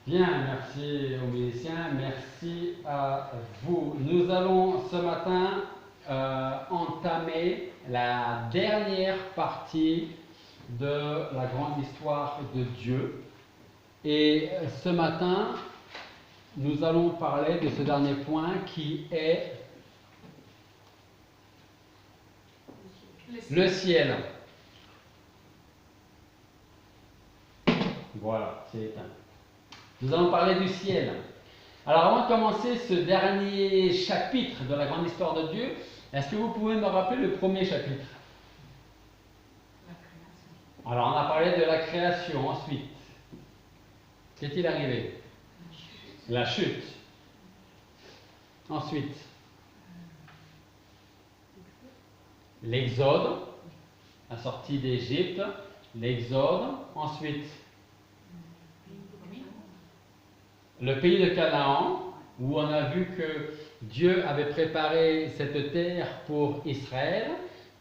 Bien, merci aux musiciens, merci à vous. Nous allons ce matin entamer la dernière partie de la grande histoire de Dieu. Et ce matin, nous allons parler de ce dernier point qui est le ciel. Voilà, c'est éteint. Nous allons parler du ciel. Alors avant de commencer ce dernier chapitre de la grande histoire de Dieu, est-ce que vous pouvez me rappeler le premier chapitre? La création. Alors on a parlé de la création ensuite. Qu'est-il arrivé? La chute. Ensuite, l'exode, la sortie d'Égypte, l'exode. Ensuite, le pays de Canaan, où on a vu que Dieu avait préparé cette terre pour Israël,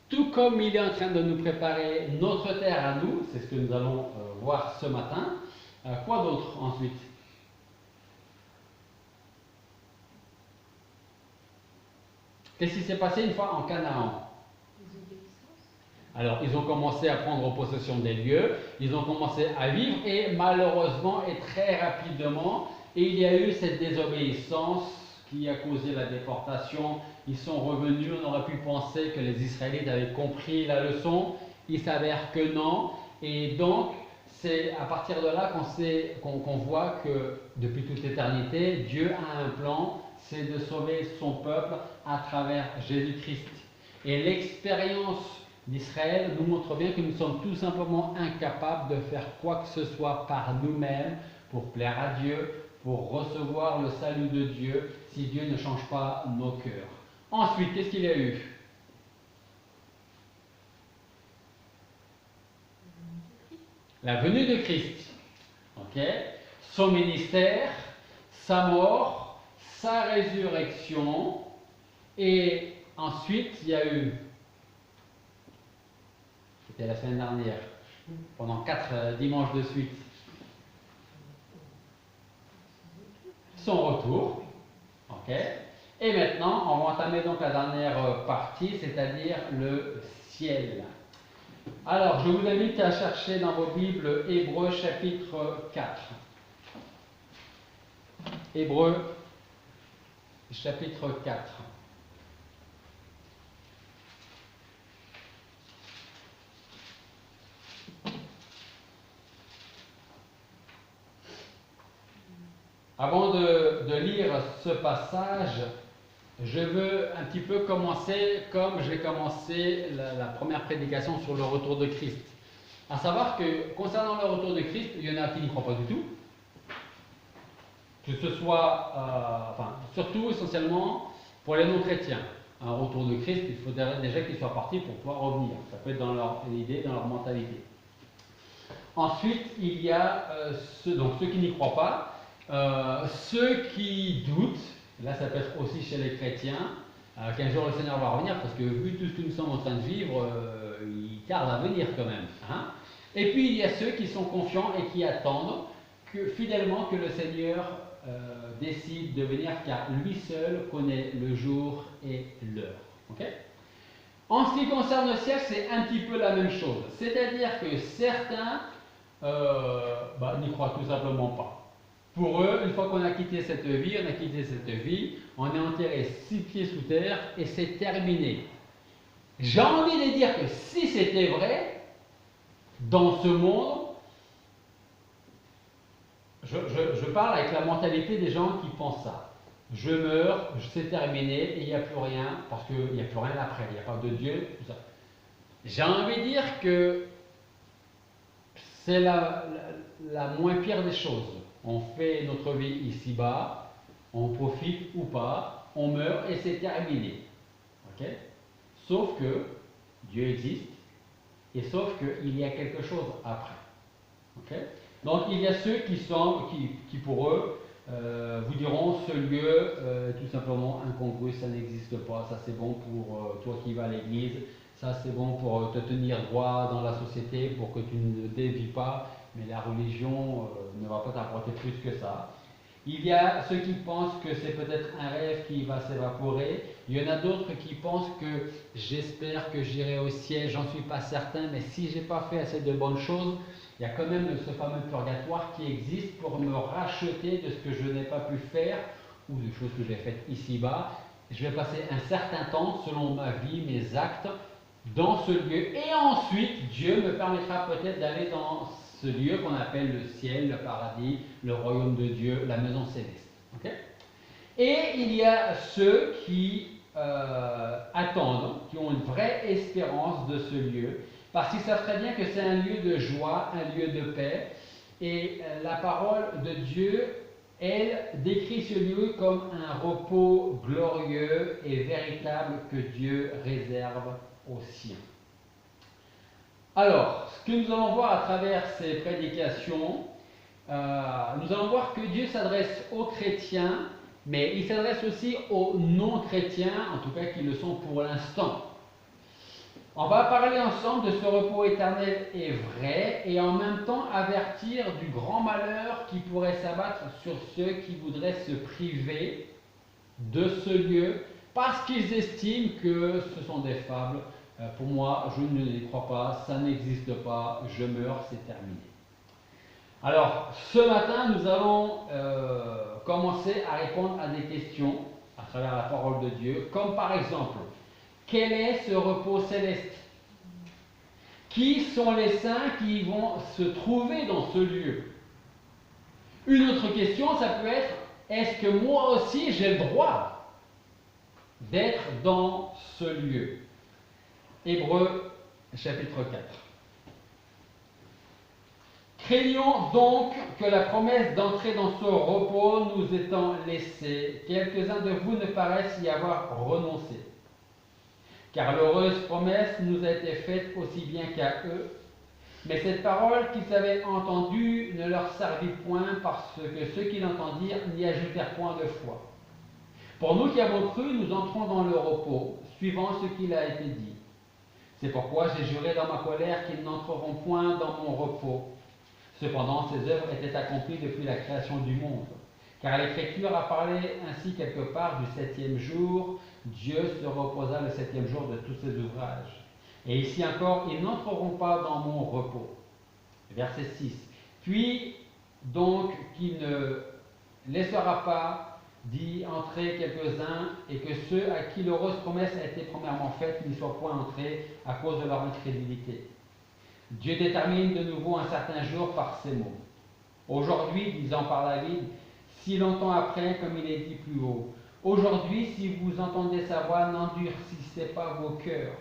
tout comme il est en train de nous préparer notre terre à nous, c'est ce que nous allons voir ce matin. Quoi d'autre ensuite? Qu'est-ce qui s'est passé une fois en Canaan? Alors, ils ont commencé à prendre possession des lieux, ils ont commencé à vivre et malheureusement et très rapidement, il y a eu cette désobéissance qui a causé la déportation. Ils sont revenus, on aurait pu penser que les Israélites avaient compris la leçon, il s'avère que non. Et donc, c'est à partir de là qu'on voit que depuis toute éternité, Dieu a un plan, c'est de sauver son peuple à travers Jésus-Christ. Et l'expérience d'Israël nous montre bien que nous sommes tout simplement incapables de faire quoi que ce soit par nous-mêmes pour plaire à Dieu, pour recevoir le salut de Dieu, si Dieu ne change pas nos cœurs. Ensuite, qu'est-ce qu'il y a eu? La venue de Christ. Okay. Son ministère, sa mort, sa résurrection, et ensuite il y a eu, c'était la semaine dernière, pendant 4 dimanches de suite, son retour. Okay. Et maintenant, on va entamer donc la dernière partie, c'est-à-dire le ciel. Alors, je vous invite à chercher dans vos Bibles Hébreux chapitre 4. Hébreux chapitre 4. Avant de lire ce passage, je veux un petit peu commencer comme j'ai commencé la première prédication sur le retour de Christ. À savoir que concernant le retour de Christ, il y en a qui n'y croient pas du tout. Que ce soit, surtout essentiellement pour les non-chrétiens. Un retour de Christ, il faut déjà qu'ils soient partis pour pouvoir revenir. Ça peut être dans leur idée, dans leur mentalité. Ensuite, il y a ceux qui n'y croient pas, ceux qui doutent. Là, ça peut être aussi chez les chrétiens, qu'un jour le Seigneur va revenir, parce que vu tout ce que nous sommes en train de vivre, il tarde à venir quand même. Hein. Et puis, il y a ceux qui sont confiants et qui attendent fidèlement que le Seigneur décide de venir, car lui seul connaît le jour et l'heure. Okay. En ce qui concerne le ciel, c'est un petit peu la même chose. C'est-à-dire que certains n'y croient tout simplement pas. Pour eux, une fois qu'on a quitté cette vie, on est enterré 6 pieds sous terre et c'est terminé. J'ai envie de dire que si c'était vrai, dans ce monde, je parle avec la mentalité des gens qui pensent ça. Je meurs, c'est terminé et il n'y a plus rien, parce qu'il n'y a plus rien après, il n'y a pas de Dieu, tout ça. J'ai envie de dire que c'est la moins pire des choses. On fait notre vie ici-bas, on profite ou pas, on meurt et c'est terminé. Okay. Sauf que Dieu existe et sauf qu'il y a quelque chose après. Okay. Donc il y a ceux qui pour eux vous diront ce lieu tout simplement incongru, ça n'existe pas, ça c'est bon pour toi qui vas à l'église, ça c'est bon pour te tenir droit dans la société, pour que tu ne dévies pas, mais la religion ne va pas t'apporter plus que ça. Il y a ceux qui pensent que c'est peut-être un rêve qui va s'évaporer. Il y en a d'autres qui pensent que j'espère que j'irai au ciel, j'en suis pas certain, mais si j'ai pas fait assez de bonnes choses, il y a quand même ce fameux purgatoire qui existe pour me racheter de ce que je n'ai pas pu faire ou des choses que j'ai faites ici-bas. Je vais passer un certain temps, selon ma vie, mes actes, dans ce lieu. Et ensuite, Dieu me permettra peut-être d'aller dans ce lieu qu'on appelle le ciel, le paradis, le royaume de Dieu, la maison céleste. Okay? Et il y a ceux qui attendent, qui ont une vraie espérance de ce lieu, parce qu'ils savent très bien que c'est un lieu de joie, un lieu de paix. Et la parole de Dieu, elle décrit ce lieu comme un repos glorieux et véritable que Dieu réserve aux siens. Alors, ce que nous allons voir à travers ces prédications, nous allons voir que Dieu s'adresse aux chrétiens, mais il s'adresse aussi aux non-chrétiens, en tout cas qui le sont pour l'instant. On va parler ensemble de ce repos éternel et vrai, et en même temps avertir du grand malheur qui pourrait s'abattre sur ceux qui voudraient se priver de ce lieu, parce qu'ils estiment que ce sont des fables. Pour moi, je ne les crois pas, ça n'existe pas, je meurs, c'est terminé. Alors, ce matin, nous allons commencer à répondre à des questions à travers la parole de Dieu, comme par exemple, quel est ce repos céleste? Qui sont les saints qui vont se trouver dans ce lieu? Une autre question, ça peut être, est-ce que moi aussi j'ai le droit d'être dans ce lieu? Hébreux chapitre 4. Craignons donc que la promesse d'entrer dans ce repos nous étant laissée, quelques-uns de vous ne paraissent y avoir renoncé. Car l'heureuse promesse nous a été faite aussi bien qu'à eux, mais cette parole qu'ils avaient entendue ne leur servit point parce que ceux qui l'entendirent n'y ajoutèrent point de foi. Pour nous qui avons cru, nous entrons dans le repos, suivant ce qu'il a été dit. C'est pourquoi j'ai juré dans ma colère qu'ils n'entreront point dans mon repos. Cependant, ces œuvres étaient accomplies depuis la création du monde. Car l'Écriture a parlé ainsi quelque part du 7e jour. Dieu se reposa le 7e jour de tous ses ouvrages. Et ici encore, ils n'entreront pas dans mon repos. Verset 6. Puis, donc, qu'il ne laissera pas d'y entrer quelques-uns, et que ceux à qui l'heureuse promesse a été premièrement faite n'y soient point entrés à cause de leur incrédulité. Dieu détermine de nouveau un certain jour par ces mots. Aujourd'hui, disant par David, si longtemps après, comme il est dit plus haut, aujourd'hui, si vous entendez sa voix, n'endurcissez pas vos cœurs.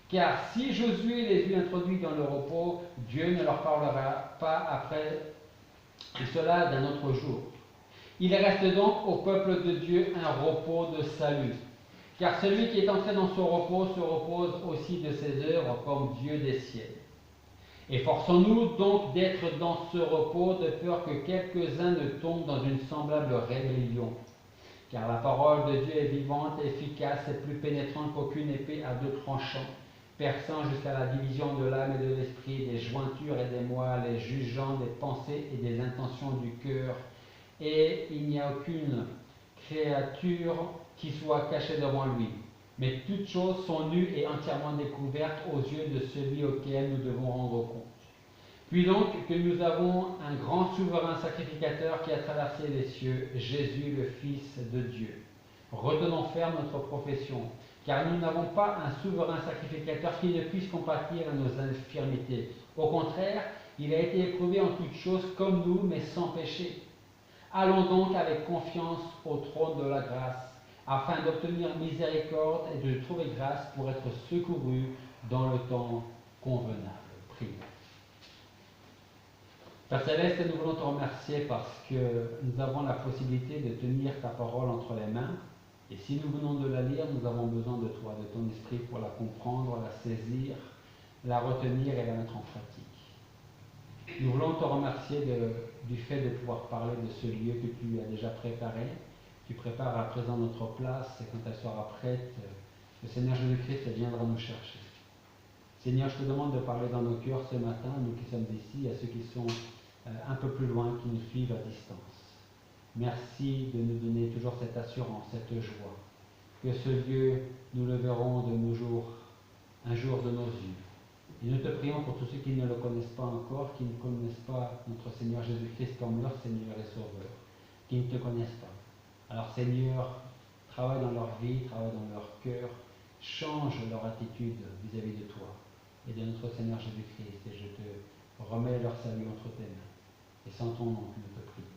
Car si Josué les eut introduits dans le repos, Dieu ne leur parlera pas après cela d'un autre jour. Il reste donc au peuple de Dieu un repos de salut. Car celui qui est entré dans ce repos se repose aussi de ses œuvres comme Dieu des ciels. Efforçons-nous donc d'être dans ce repos de peur que quelques-uns ne tombent dans une semblable rébellion. Car la parole de Dieu est vivante, efficace et plus pénétrante qu'aucune épée à deux tranchants, perçant jusqu'à la division de l'âme et de l'esprit, des jointures et des moelles, et jugeant des pensées et des intentions du cœur. Et il n'y a aucune créature qui soit cachée devant lui. Mais toutes choses sont nues et entièrement découvertes aux yeux de celui auquel nous devons rendre compte. Puis donc que nous avons un grand souverain sacrificateur qui a traversé les cieux, Jésus le Fils de Dieu. Retenons ferme notre profession, car nous n'avons pas un souverain sacrificateur qui ne puisse compatir à nos infirmités. Au contraire, il a été éprouvé en toutes choses comme nous, mais sans péché. Allons donc avec confiance au trône de la grâce, afin d'obtenir miséricorde et de trouver grâce pour être secouru dans le temps convenable. Prions. Père Céleste, nous voulons te remercier parce que nous avons la possibilité de tenir ta parole entre les mains. Et si nous venons de la lire, nous avons besoin de toi, de ton esprit pour la comprendre, la saisir, la retenir et la mettre en pratique. Nous voulons te remercier du fait de pouvoir parler de ce lieu que tu as déjà préparé. Tu prépares à présent notre place et quand elle sera prête, le Seigneur Jésus-Christ viendra nous chercher. Seigneur, je te demande de parler dans nos cœurs ce matin, nous qui sommes ici, à ceux qui sont un peu plus loin, qui nous suivent à distance. Merci de nous donner toujours cette assurance, cette joie, que ce lieu, nous le verrons de nos jours, un jour de nos yeux. Et nous te prions pour tous ceux qui ne le connaissent pas encore, qui ne connaissent pas notre Seigneur Jésus-Christ comme leur Seigneur et Sauveur, qui ne te connaissent pas. Alors Seigneur, travaille dans leur vie, travaille dans leur cœur, change leur attitude vis-à-vis de toi et de notre Seigneur Jésus-Christ. Et je te remets leur salut entre tes mains. Et sans ton nom, nous te prions.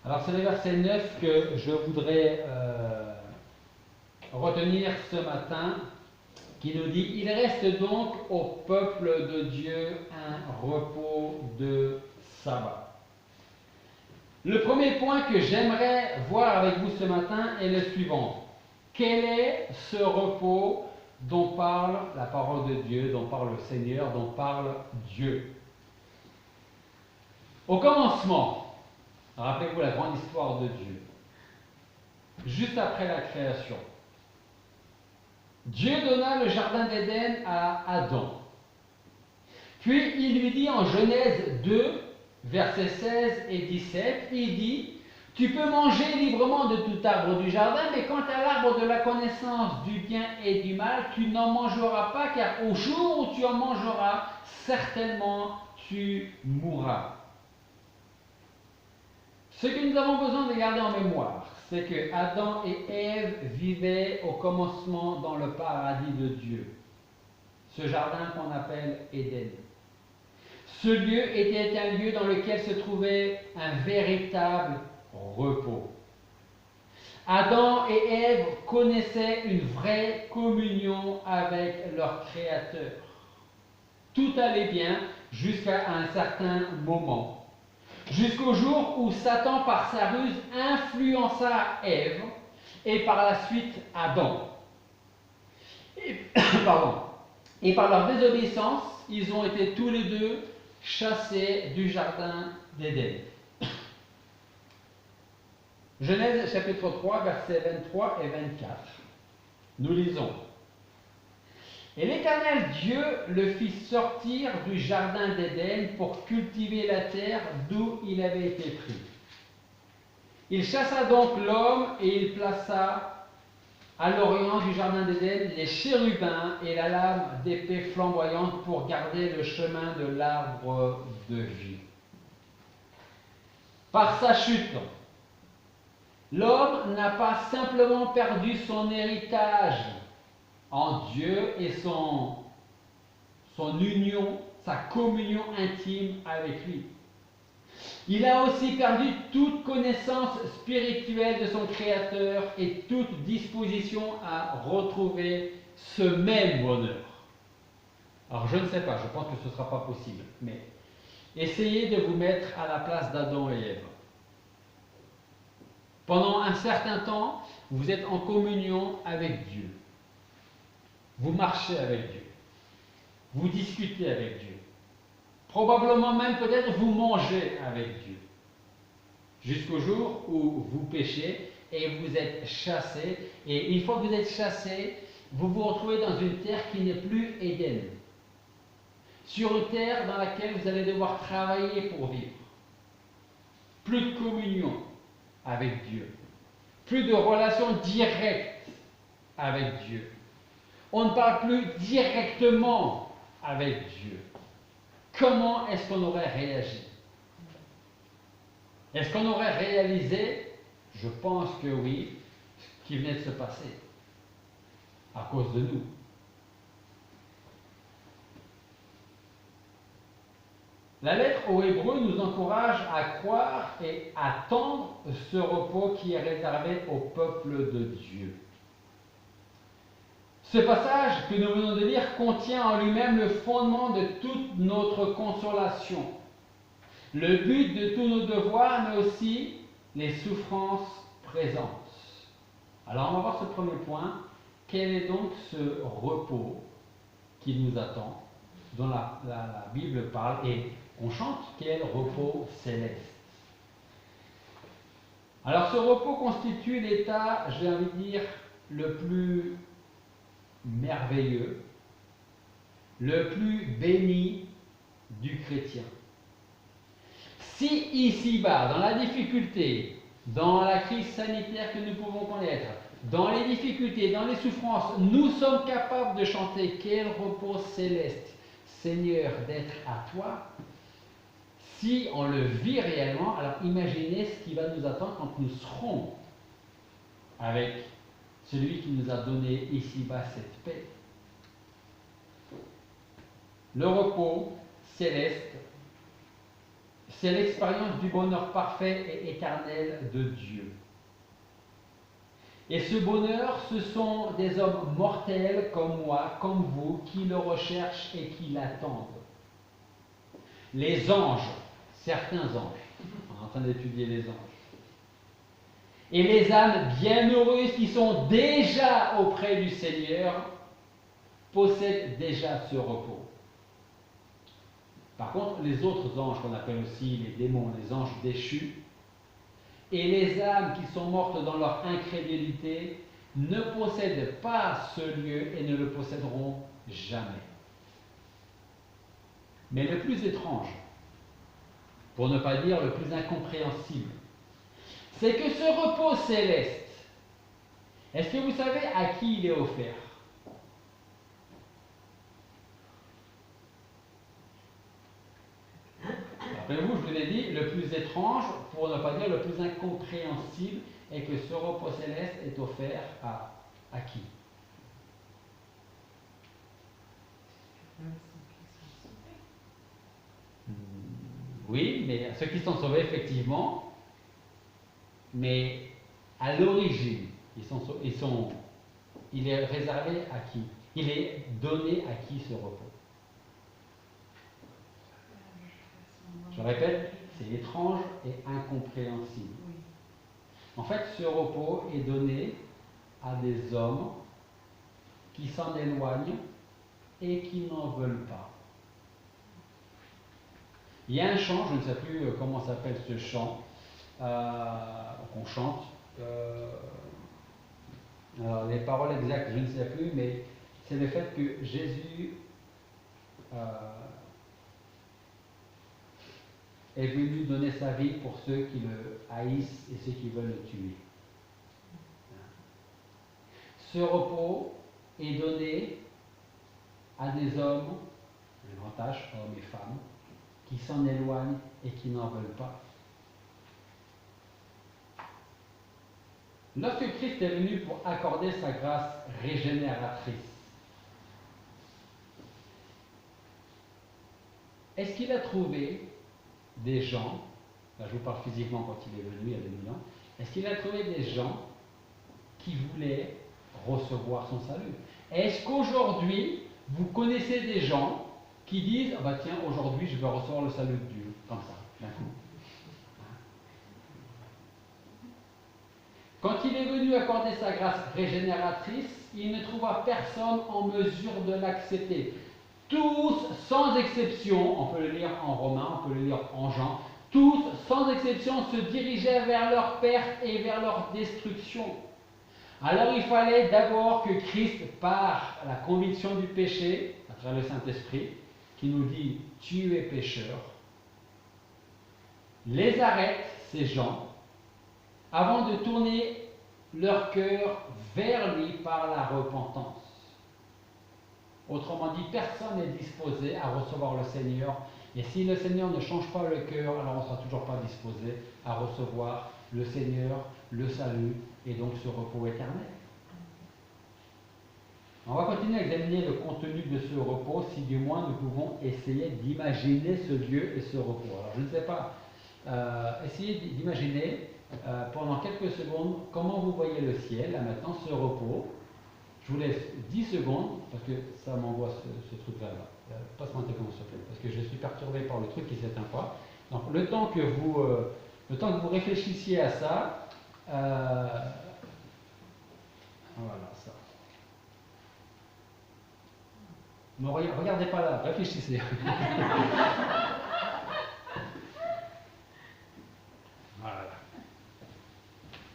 Alors c'est le verset 9 que je voudrais retenir ce matin, qui nous dit: il reste donc au peuple de Dieu un repos de sabbat. Le premier point que j'aimerais voir avec vous ce matin est le suivant. Quel est ce repos dont parle la parole de Dieu, dont parle le Seigneur, dont parle Dieu? Au commencement, rappelez-vous la grande histoire de Dieu, juste après la création, Dieu donna le jardin d'Éden à Adam. Puis il lui dit en Genèse 2, versets 16 et 17, il dit: tu peux manger librement de tout arbre du jardin, mais quant à l'arbre de la connaissance du bien et du mal, tu n'en mangeras pas, car au jour où tu en mangeras, certainement tu mourras. Ce que nous avons besoin de garder en mémoire, c'est que Adam et Ève vivaient au commencement dans le paradis de Dieu, ce jardin qu'on appelle Éden. Ce lieu était un lieu dans lequel se trouvait un véritable repos. Adam et Ève connaissaient une vraie communion avec leur Créateur. Tout allait bien jusqu'à un certain moment. Jusqu'au jour où Satan, par sa ruse, influença Ève et par la suite Adam. Et par leur désobéissance, ils ont été tous les deux chassés du jardin d'Éden. Genèse chapitre 3, versets 23 et 24. Nous lisons: et l'Éternel Dieu le fit sortir du jardin d'Éden pour cultiver la terre d'où il avait été pris. Il chassa donc l'homme et il plaça à l'orient du jardin d'Éden les chérubins et la lame d'épée flamboyante pour garder le chemin de l'arbre de vie. Par sa chute, l'homme n'a pas simplement perdu son héritage en Dieu et son union, sa communion intime avec lui. Il a aussi perdu toute connaissance spirituelle de son Créateur et toute disposition à retrouver ce même bonheur. Alors je ne sais pas, je pense que ce ne sera pas possible, mais essayez de vous mettre à la place d'Adam et Ève. Pendant un certain temps, vous êtes en communion avec Dieu. Vous marchez avec Dieu. Vous discutez avec Dieu. Probablement même peut-être vous mangez avec Dieu. Jusqu'au jour où vous péchez et vous êtes chassés. Et une fois que vous êtes chassés, vous vous retrouvez dans une terre qui n'est plus Éden. Sur une terre dans laquelle vous allez devoir travailler pour vivre. Plus de communion avec Dieu. Plus de relation directe avec Dieu. On ne parle plus directement avec Dieu. Comment est-ce qu'on aurait réagi? Est-ce qu'on aurait réalisé? Je pense que oui, ce qui venait de se passer à cause de nous. La lettre aux Hébreux nous encourage à croire et à attendre ce repos qui est réservé au peuple de Dieu. Ce passage que nous venons de lire contient en lui-même le fondement de toute notre consolation, le but de tous nos devoirs, mais aussi les souffrances présentes. Alors on va voir ce premier point. Quel est donc ce repos qui nous attend, dont la Bible parle, et on chante quel repos céleste. Alors ce repos constitue l'état, j'ai envie de dire, le plus merveilleux, le plus béni du chrétien. Si ici-bas, dans la difficulté, dans la crise sanitaire que nous pouvons connaître, dans les difficultés, dans les souffrances, nous sommes capables de chanter « Quel repos céleste, Seigneur, d'être à toi », si on le vit réellement, alors imaginez ce qui va nous attendre quand nous serons avec celui qui nous a donné ici-bas cette paix. Le repos céleste, c'est l'expérience du bonheur parfait et éternel de Dieu. Et ce bonheur, ce sont des hommes mortels comme moi, comme vous, qui le recherchent et qui l'attendent. Les anges, certains anges, on est en train d'étudier les anges, et les âmes bienheureuses qui sont déjà auprès du Seigneur, possèdent déjà ce repos. Par contre, les autres anges, qu'on appelle aussi les démons, les anges déchus, et les âmes qui sont mortes dans leur incrédulité, ne possèdent pas ce lieu et ne le posséderont jamais. Mais le plus étrange, pour ne pas dire le plus incompréhensible, c'est que ce repos céleste, est-ce que vous savez à qui il est offert? Rappelez-vous, je vous l'ai dit, le plus étrange, pour ne pas dire le plus incompréhensible, est que ce repos céleste est offert à qui? Oui, mais à ceux qui sont sauvés, effectivement, mais à l'origine, il est réservé à qui? Il est donné à qui ce repos? Je répète, c'est étrange et incompréhensible. En fait, ce repos est donné à des hommes qui s'en éloignent et qui n'en veulent pas. Il y a un chant, je ne sais plus comment s'appelle ce chant, qu'on chante. Alors, les paroles exactes, je ne sais plus, mais c'est le fait que Jésus est venu donner sa vie pour ceux qui le haïssent et ceux qui veulent le tuer. Ce repos est donné à des hommes, de grand âge, hommes et femmes, qui s'en éloignent et qui n'en veulent pas. Lorsque Christ est venu pour accorder sa grâce régénératrice, est-ce qu'il a trouvé des gens, là je vous parle physiquement quand il est venu il y a 2000 ans, est-ce qu'il a trouvé des gens qui voulaient recevoir son salut? Est-ce qu'aujourd'hui, vous connaissez des gens qui disent ah bah tiens, aujourd'hui je vais recevoir le salut de Dieu, comme ça, d'un coup? Quand il est venu accorder sa grâce régénératrice, il ne trouva personne en mesure de l'accepter. Tous, sans exception, on peut le lire en Romains, on peut le lire en Jean, tous, sans exception, se dirigeaient vers leur perte et vers leur destruction. Alors il fallait d'abord que Christ, par la conviction du péché, à travers le Saint-Esprit, qui nous dit « tu es pécheur », les arrête, ces gens, avant de tourner leur cœur vers lui par la repentance. Autrement dit, personne n'est disposé à recevoir le Seigneur. Et si le Seigneur ne change pas le cœur, alors on ne sera toujours pas disposé à recevoir le Seigneur, le salut et donc ce repos éternel. On va continuer à examiner le contenu de ce repos, si du moins nous pouvons essayer d'imaginer ce lieu et ce repos. Alors je ne sais pas, essayez d'imaginer pendant quelques secondes comment vous voyez le ciel, là maintenant, ce repos. Je vous laisse 10 secondes, parce que ça m'envoie ce truc-là. Passe-moi tes commentaires, s'il te plaît, parce que je suis perturbé par le truc qui ne s'éteint pas. Donc, le temps que vous réfléchissiez à ça, voilà, ça. Ne regardez pas là, réfléchissez. Voilà.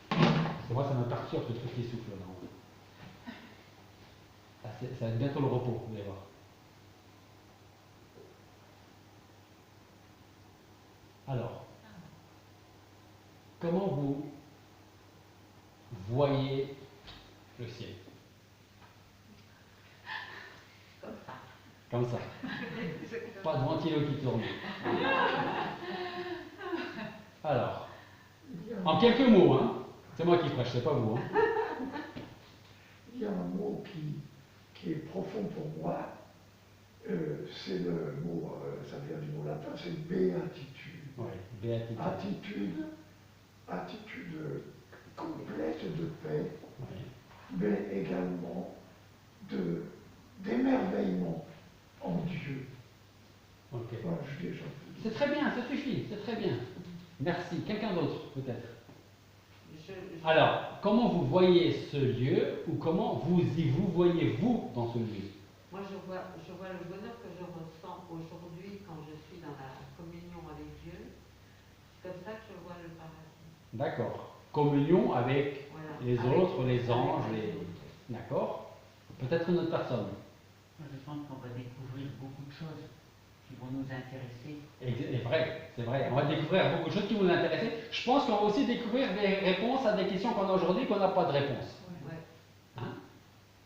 Parce que moi, ça me perturbe ce truc qui souffle là. ça va être bientôt le repos, vous allez voir. Alors, comment vous voyez le ciel? Comme ça. Comme ça. Pas de ventilo qui tourne. Alors, en quelques mots, hein, c'est moi qui prêche, c'est pas vous. Hein. Il y a un mot qui est profond pour moi, c'est le mot, ça vient du mot latin, c'est béatitude. Oui, béatitude. Attitude complète de paix, Oui. mais également d'émerveillement en Dieu. Ok. Voilà, je dis déjà. C'est très bien, ça suffit, c'est très bien. Merci. Quelqu'un d'autre, peut-être? Alors, comment vous voyez ce lieu ou comment vous voyez-vous dans ce lieu? Moi, je vois le bonheur que je ressens aujourd'hui quand je suis dans la communion avec Dieu. C'est comme ça que je vois le paradis. D'accord. Communion avec les autres, les anges, les autres. D'accord. Peut-être une autre personne. Je pense qu'on va découvrir beaucoup de choses qui vont nous intéresser. C'est vrai, c'est vrai. On va découvrir beaucoup de choses qui vont nous intéresser. Je pense qu'on va aussi découvrir des réponses à des questions qu'on a aujourd'hui qu'on n'a pas de réponse. Ouais. Hein?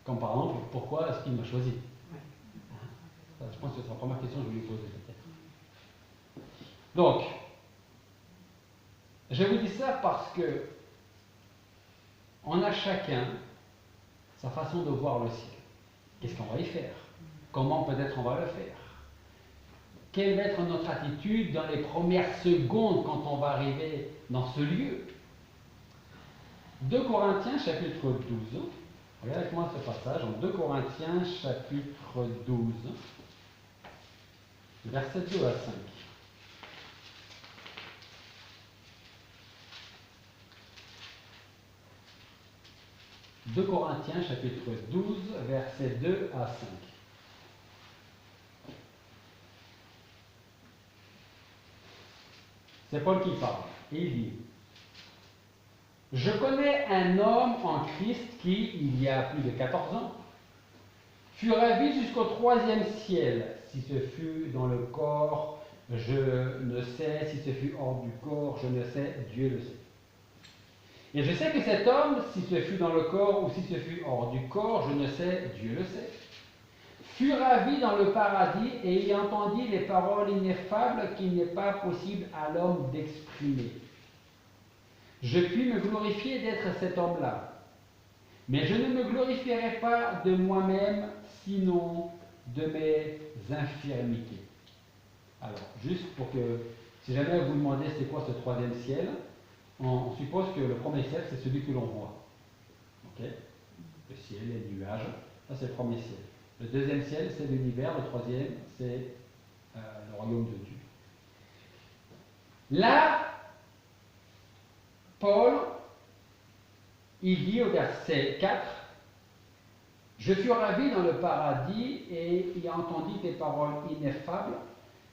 Comme par exemple, pourquoi est-ce qu'il m'a choisi? Ouais. Hein? Ça, je pense que c'est la première question que je vais lui poser peut-être. Donc, je vous dis ça parce que on a chacun sa façon de voir le ciel. Qu'est-ce qu'on va y faire? Comment peut-être on va le faire? Quelle va être notre attitude dans les premières secondes quand on va arriver dans ce lieu? 2 Corinthiens chapitre 12. Regardez avec moi ce passage en 2 Corinthiens chapitre 12, versets 2 à 5. « 2 Corinthiens chapitre 12, versets 2 à 5. C'est Paul qui parle, et il dit: Je connais un homme en Christ qui, il y a plus de 14 ans, fut ravi jusqu'au 3e ciel. Si ce fut dans le corps, je ne sais. Si ce fut hors du corps, je ne sais. Dieu le sait. Et je sais que cet homme, si ce fut dans le corps ou si ce fut hors du corps, je ne sais. Dieu le sait, fut ravi dans le paradis et y entendit les paroles ineffables qu'il n'est pas possible à l'homme d'exprimer. Je puis me glorifier d'être cet homme-là, mais je ne me glorifierai pas de moi-même, sinon de mes infirmités. Alors, juste pour que, si jamais vous demandez c'est quoi ce 3e ciel, on suppose que le premier ciel, c'est celui que l'on voit. Ok? Le ciel, les nuages, ça c'est le premier ciel. Le 2e ciel, c'est l'univers. Le 3e, c'est le royaume de Dieu. Là, Paul, il dit au verset 4, « Je fus ravi dans le paradis et y entendis des paroles ineffables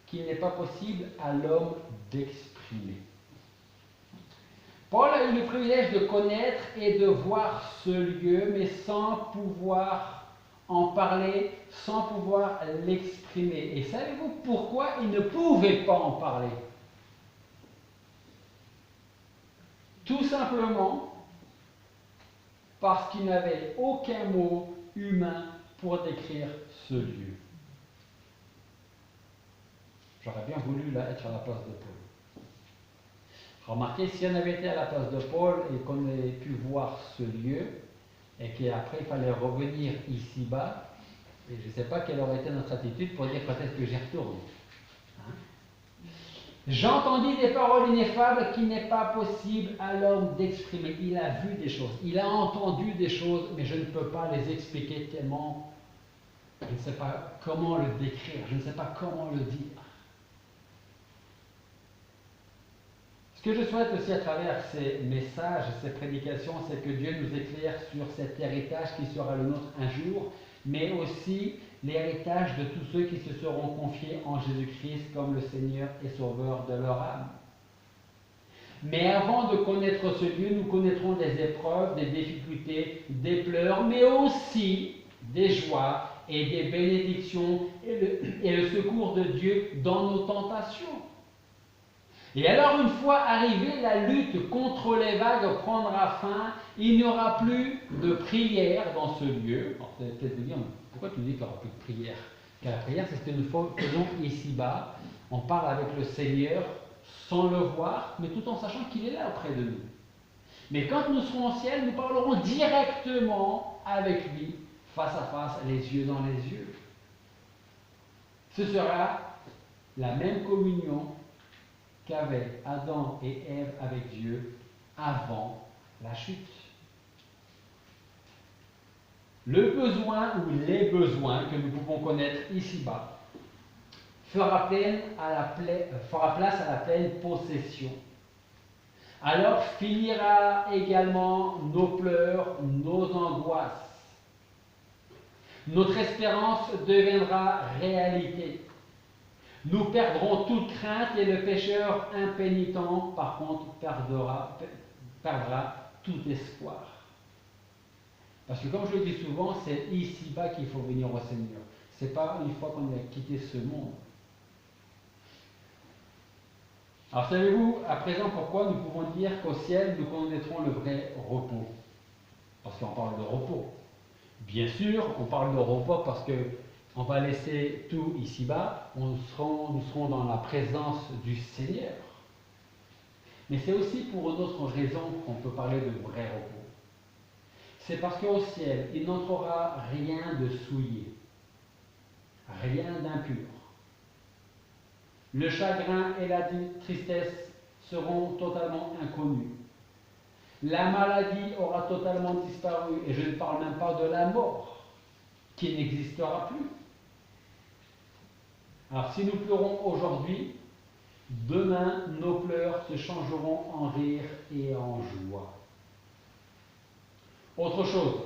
qu'il n'est pas possible à l'homme d'exprimer. » Paul a eu le privilège de connaître et de voir ce lieu, mais sans pouvoir en parler, sans pouvoir l'exprimer. Et savez-vous pourquoi il ne pouvait pas en parler? Tout simplement parce qu'il n'avait aucun mot humain pour décrire ce lieu. J'aurais bien voulu là être à la place de Paul. Remarquez, si on avait été à la place de Paul et qu'on avait pu voir ce lieu, et qu'après il fallait revenir ici-bas, et je ne sais pas quelle aurait été notre attitude pour dire peut-être que j'y retourne. Hein? J'entendis des paroles ineffables qu'il n'est pas possible à l'homme d'exprimer. Il a vu des choses, il a entendu des choses, mais je ne peux pas les expliquer tellement je ne sais pas comment le décrire, je ne sais pas comment le dire. Ce que je souhaite aussi à travers ces messages, ces prédications, c'est que Dieu nous éclaire sur cet héritage qui sera le nôtre un jour, mais aussi l'héritage de tous ceux qui se seront confiés en Jésus-Christ comme le Seigneur et Sauveur de leur âme. Mais avant de connaître ce Dieu, nous connaîtrons des épreuves, des difficultés, des pleurs, mais aussi des joies et des bénédictions et le secours de Dieu dans nos tentations. Et alors, une fois arrivée, la lutte contre les vagues prendra fin. Il n'y aura plus de prière dans ce lieu. Alors, vous allez peut-être vous dire, pourquoi tu dis qu'il n'y aura plus de prière? Car la prière, c'est ce que nous faisons ici-bas. On parle avec le Seigneur sans le voir, mais tout en sachant qu'il est là auprès de nous. Mais quand nous serons au ciel, nous parlerons directement avec lui, face à face, les yeux dans les yeux. Ce sera la même communion qu'avaient Adam et Ève avec Dieu avant la chute. Le besoin ou les besoins que nous pouvons connaître ici-bas fera place à la pleine possession. Alors finira également nos pleurs, nos angoisses. Notre espérance deviendra réalité. Nous perdrons toute crainte et le pécheur impénitent, par contre, perdra tout espoir. Parce que comme je le dis souvent, c'est ici-bas qu'il faut venir au Seigneur. Ce n'est pas une fois qu'on a quitté ce monde. Alors savez-vous à présent pourquoi nous pouvons dire qu'au ciel nous connaîtrons le vrai repos? Parce qu'on parle de repos. Bien sûr, on parle de repos parce qu'on va laisser tout ici-bas, nous serons dans la présence du Seigneur. Mais c'est aussi pour une autre raison qu'on peut parler de vrai repos. C'est parce qu'au ciel, il n'entrera rien de souillé, rien d'impur. Le chagrin et la tristesse seront totalement inconnus. La maladie aura totalement disparu, et je ne parle même pas de la mort, qui n'existera plus. Alors si nous pleurons aujourd'hui, demain nos pleurs se changeront en rire et en joie. Autre chose,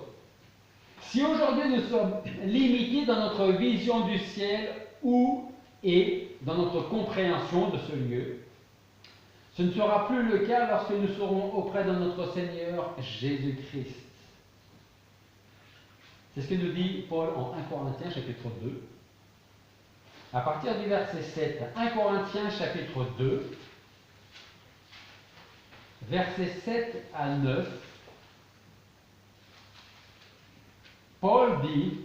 si aujourd'hui nous sommes limités dans notre vision du ciel et dans notre compréhension de ce lieu, ce ne sera plus le cas lorsque nous serons auprès de notre Seigneur Jésus-Christ. C'est ce que nous dit Paul en 1 Corinthiens chapitre 2. À partir du verset 7, 1 Corinthiens chapitre 2, versets 7 à 9, Paul dit: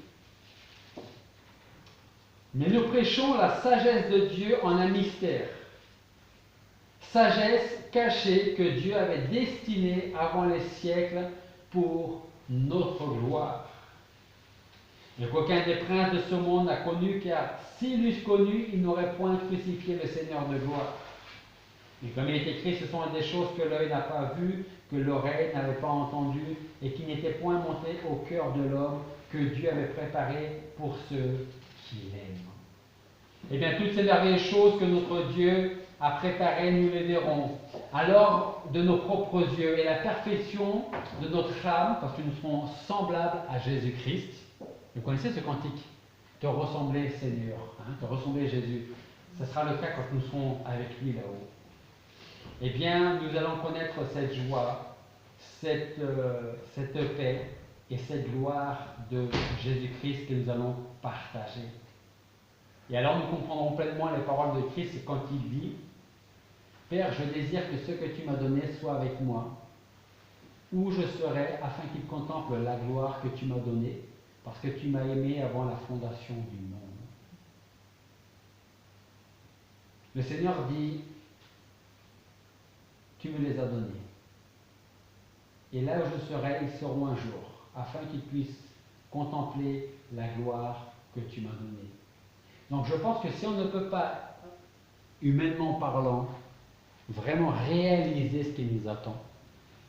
mais nous prêchons la sagesse de Dieu en un mystère, sagesse cachée que Dieu avait destinée avant les siècles pour notre gloire. Et qu'aucun des princes de ce monde n'a connu, car s'ils l'eussent connu, ils n'auraient point crucifié le Seigneur de gloire. Et comme il est écrit, ce sont des choses que l'œil n'a pas vues, que l'oreille n'avait pas entendues, et qui n'étaient point montées au cœur de l'homme, que Dieu avait préparées pour ceux qui l'aiment. Eh bien, toutes ces merveilleuses choses que notre Dieu a préparées, nous les verrons. Alors, de nos propres yeux, et la perfection de notre âme, parce que nous serons semblables à Jésus-Christ. Vous connaissez ce cantique? Te ressembler, Seigneur, te ressembler, Jésus. Ce sera le cas quand nous serons avec lui là-haut. Eh bien, nous allons connaître cette joie, cette paix et cette gloire de Jésus-Christ que nous allons partager. Et alors nous comprendrons pleinement les paroles de Christ quand il dit: Père, je désire que ce que tu m'as donné soit avec moi, où je serai, afin qu'il contemple la gloire que tu m'as donnée, parce que tu m'as aimé avant la fondation du monde. Le Seigneur dit: tu me les as donnés. Et là où je serai, ils seront un jour, afin qu'ils puissent contempler la gloire que tu m'as donnée. Donc je pense que si on ne peut pas, humainement parlant, vraiment réaliser ce qui nous attend,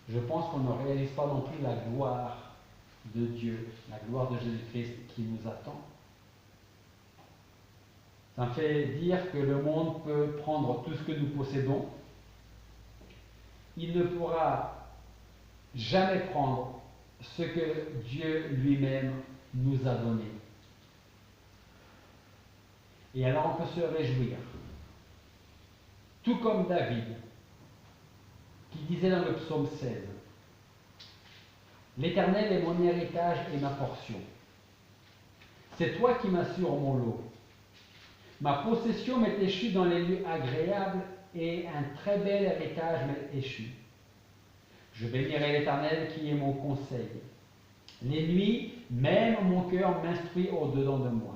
je pense qu'on ne réalise pas non plus la gloire de Dieu, la gloire de Jésus-Christ qui nous attend. Ça me fait dire que le monde peut prendre tout ce que nous possédons. Il ne pourra jamais prendre ce que Dieu lui-même nous a donné. Et alors on peut se réjouir. Tout comme David, qui disait dans le psaume 16, « L'Éternel est mon héritage et ma portion. C'est toi qui m'assures mon lot. Ma possession m'est échue dans les lieux agréables et un très bel héritage m'est échu. Je bénirai l'Éternel qui est mon conseil. Les nuits, même mon cœur m'instruit au-dedans de moi.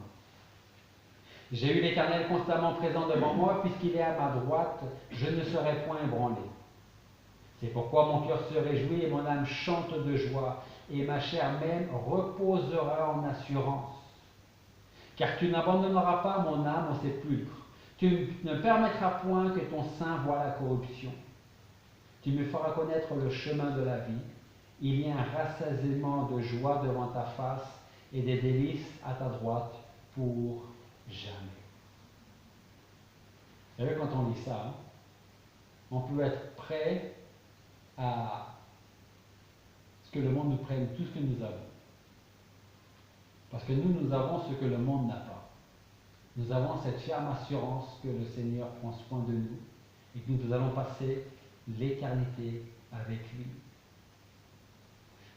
J'ai eu l'Éternel constamment présent devant moi, puisqu'il est à ma droite, je ne serai point ébranlé. C'est pourquoi mon cœur se réjouit et mon âme chante de joie, et ma chair même reposera en assurance. Car tu n'abandonneras pas mon âme au sépulcre. Tu ne permettras point que ton sein voie la corruption. Tu me feras connaître le chemin de la vie. Il y a un rassasiement de joie devant ta face et des délices à ta droite pour jamais. Vous savez, quand on lit ça, hein, on peut être prêt à ce que le monde nous prenne tout ce que nous avons. Parce que nous avons ce que le monde n'a pas. Nous avons cette ferme assurance que le Seigneur prend soin de nous et que nous allons passer l'éternité avec lui.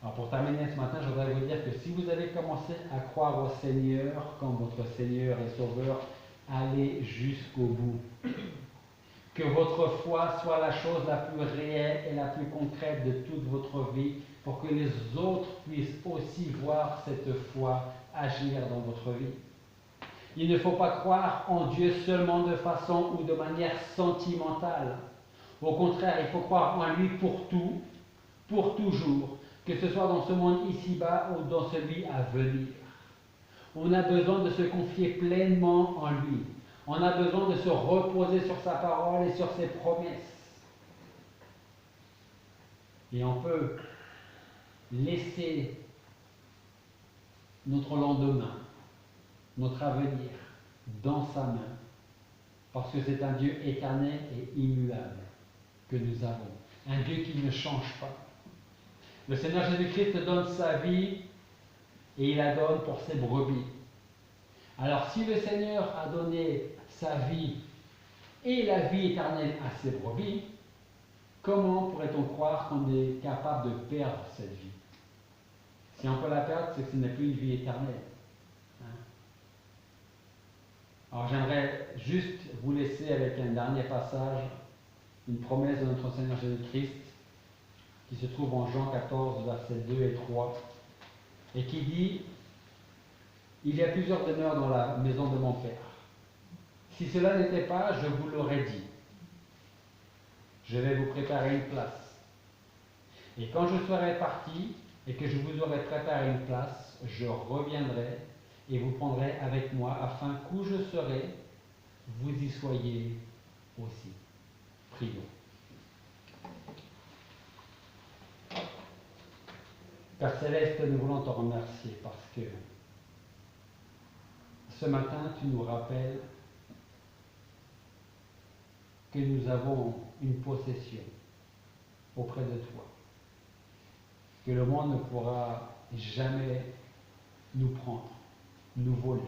Alors pour terminer ce matin, je voudrais vous dire que si vous avez commencé à croire au Seigneur comme votre Seigneur et Sauveur, allez jusqu'au bout. Que votre foi soit la chose la plus réelle et la plus concrète de toute votre vie pour que les autres puissent aussi voir cette foi agir dans votre vie. Il ne faut pas croire en Dieu seulement de façon ou de manière sentimentale. Au contraire, il faut croire en lui pour tout, pour toujours, que ce soit dans ce monde ici-bas ou dans celui à venir. On a besoin de se confier pleinement en lui. On a besoin de se reposer sur sa parole et sur ses promesses. Et on peut laisser notre lendemain, notre avenir, dans sa main, parce que c'est un Dieu éternel et immuable que nous avons. Un Dieu qui ne change pas. Le Seigneur Jésus-Christ donne sa vie et il la donne pour ses brebis. Alors si le Seigneur a donné sa vie et la vie éternelle à ses brebis, comment pourrait-on croire qu'on est capable de perdre cette vie? Si on peut la perdre, c'est que ce n'est plus une vie éternelle. Alors j'aimerais juste vous laisser avec un dernier passage, une promesse de notre Seigneur Jésus-Christ, qui se trouve en Jean 14, versets 2 et 3, et qui dit « Il y a plusieurs demeures dans la maison de mon Père. Si cela n'était pas, je vous l'aurais dit. Je vais vous préparer une place. Et quand je serai parti et que je vous aurai préparé une place, je reviendrai et vous prendrez avec moi, afin qu'où je serai, vous y soyez aussi. » Prions. Père Céleste, nous voulons te remercier parce que ce matin, tu nous rappelles que nous avons une possession auprès de toi, que le monde ne pourra jamais nous prendre, nous voler.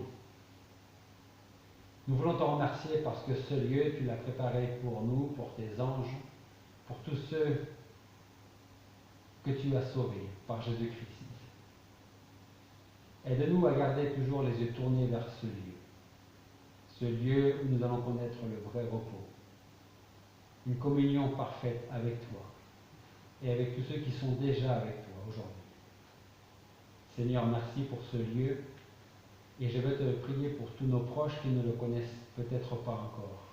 Nous voulons te remercier parce que ce lieu, tu l'as préparé pour nous, pour tes anges, pour tous ceux que tu as sauvés par Jésus-Christ. Aide-nous à garder toujours les yeux tournés vers ce lieu où nous allons connaître le vrai repos, une communion parfaite avec toi et avec tous ceux qui sont déjà avec toi aujourd'hui. Seigneur, merci pour ce lieu et je veux te prier pour tous nos proches qui ne le connaissent peut-être pas encore.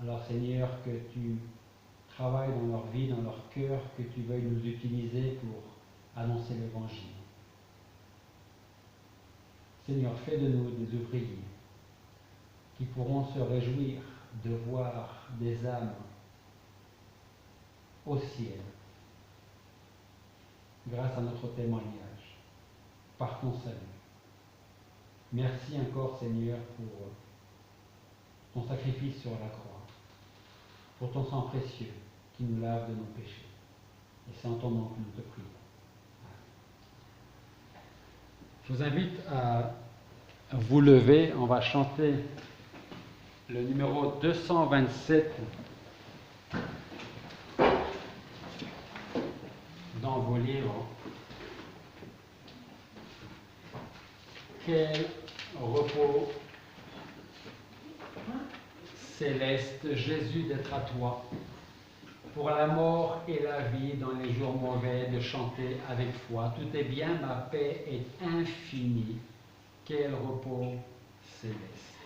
Alors Seigneur, que tu travailles dans leur vie, dans leur cœur, que tu veuilles nous utiliser pour annoncer l'Évangile. Seigneur, fais de nous des ouvriers qui pourront se réjouir de voir des âmes au ciel grâce à notre témoignage, par ton salut. Merci encore, Seigneur, pour ton sacrifice sur la croix, pour ton sang précieux qui nous lave de nos péchés. Et c'est en ton nom que nous te prions. Je vous invite à vous lever. On va chanter le numéro 227 dans vos livres. Quel repos céleste, Jésus, d'être à toi. Pour la mort et la vie, dans les jours mauvais, de chanter avec foi. Tout est bien, ma paix est infinie. Quel repos céleste.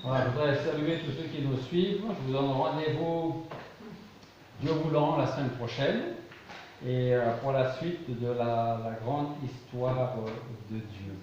Voilà, je voudrais saluer tous ceux qui nous suivent. Je vous donne rendez-vous, Dieu voulant, la semaine prochaine. Et pour la suite de la grande histoire de Dieu.